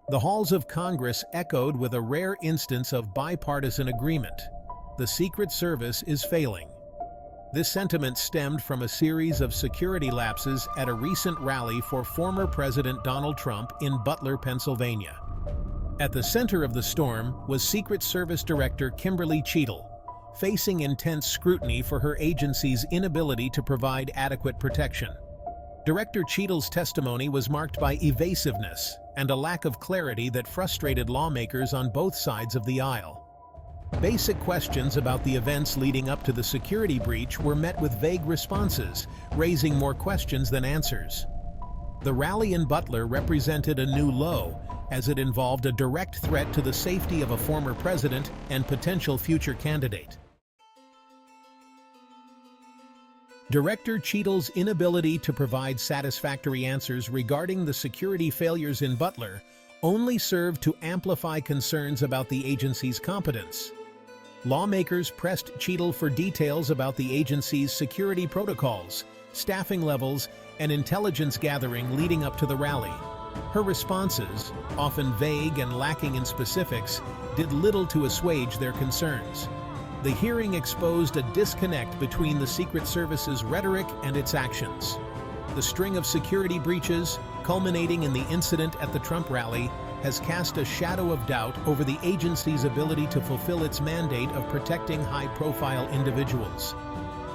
The halls of Congress echoed with a rare instance of bipartisan agreement. The Secret Service is failing. This sentiment stemmed from a series of security lapses at a recent rally for former President Donald Trump in Butler, Pennsylvania. At the center of the storm was Secret Service Director Kimberly Cheatle, facing intense scrutiny for her agency's inability to provide adequate protection. Director Cheatle's testimony was marked by evasiveness and a lack of clarity that frustrated lawmakers on both sides of the aisle. Basic questions about the events leading up to the security breach were met with vague responses, raising more questions than answers. The rally in Butler represented a new low, as it involved a direct threat to the safety of a former president and potential future candidate. Director Cheatle's inability to provide satisfactory answers regarding the security failures in Butler only served to amplify concerns about the agency's competence. Lawmakers pressed Cheatle for details about the agency's security protocols, staffing levels, and intelligence gathering leading up to the rally. Her responses, often vague and lacking in specifics, did little to assuage their concerns. The hearing exposed a disconnect between the Secret Service's rhetoric and its actions. The string of security breaches, culminating in the incident at the Trump rally, has cast a shadow of doubt over the agency's ability to fulfill its mandate of protecting high-profile individuals.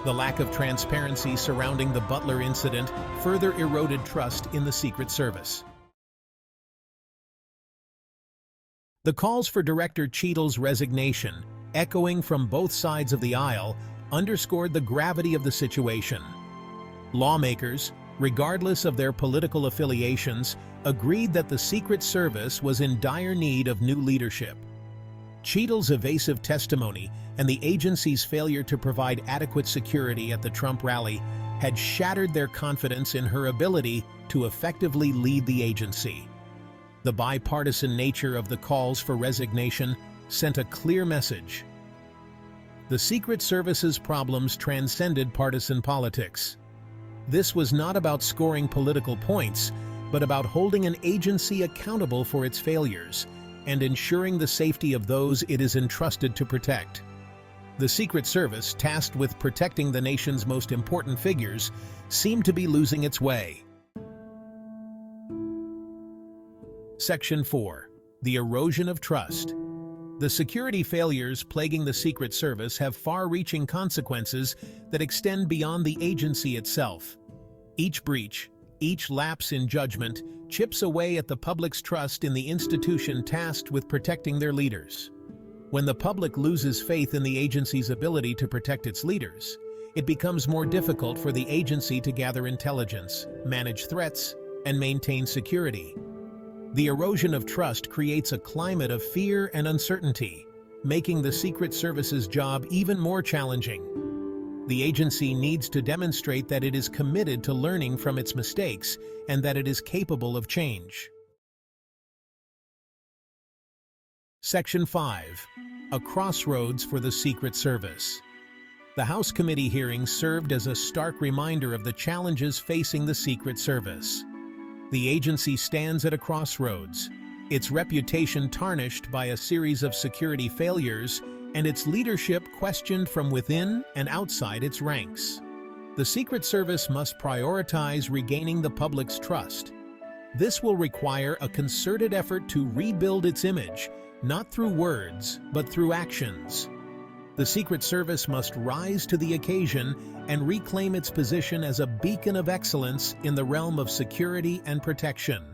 The lack of transparency surrounding the Butler incident further eroded trust in the Secret Service. The calls for Director Cheatle's resignation, echoing from both sides of the aisle, underscored the gravity of the situation. Lawmakers, regardless of their political affiliations, agreed that the Secret Service was in dire need of new leadership. Cheatle's evasive testimony and the agency's failure to provide adequate security at the Trump rally had shattered their confidence in her ability to effectively lead the agency. The bipartisan nature of the calls for resignation sent a clear message. The Secret Service's problems transcended partisan politics. This was not about scoring political points, but about holding an agency accountable for its failures and ensuring the safety of those it is entrusted to protect. The Secret Service, tasked with protecting the nation's most important figures, seemed to be losing its way. Section 4. The Erosion of Trust. The security failures plaguing the Secret Service have far-reaching consequences that extend beyond the agency itself. Each breach, each lapse in judgment, chips away at the public's trust in the institution tasked with protecting their leaders. When the public loses faith in the agency's ability to protect its leaders, it becomes more difficult for the agency to gather intelligence, manage threats, and maintain security. The erosion of trust creates a climate of fear and uncertainty, making the Secret Service's job even more challenging. The agency needs to demonstrate that it is committed to learning from its mistakes and that it is capable of change. Section 5. A Crossroads for the Secret Service. The House committee hearings served as a stark reminder of the challenges facing the Secret Service. The agency stands at a crossroads, its reputation tarnished by a series of security failures and its leadership questioned from within and outside its ranks. The Secret Service must prioritize regaining the public's trust. This will require a concerted effort to rebuild its image, not through words, but through actions. The Secret Service must rise to the occasion and reclaim its position as a beacon of excellence in the realm of security and protection.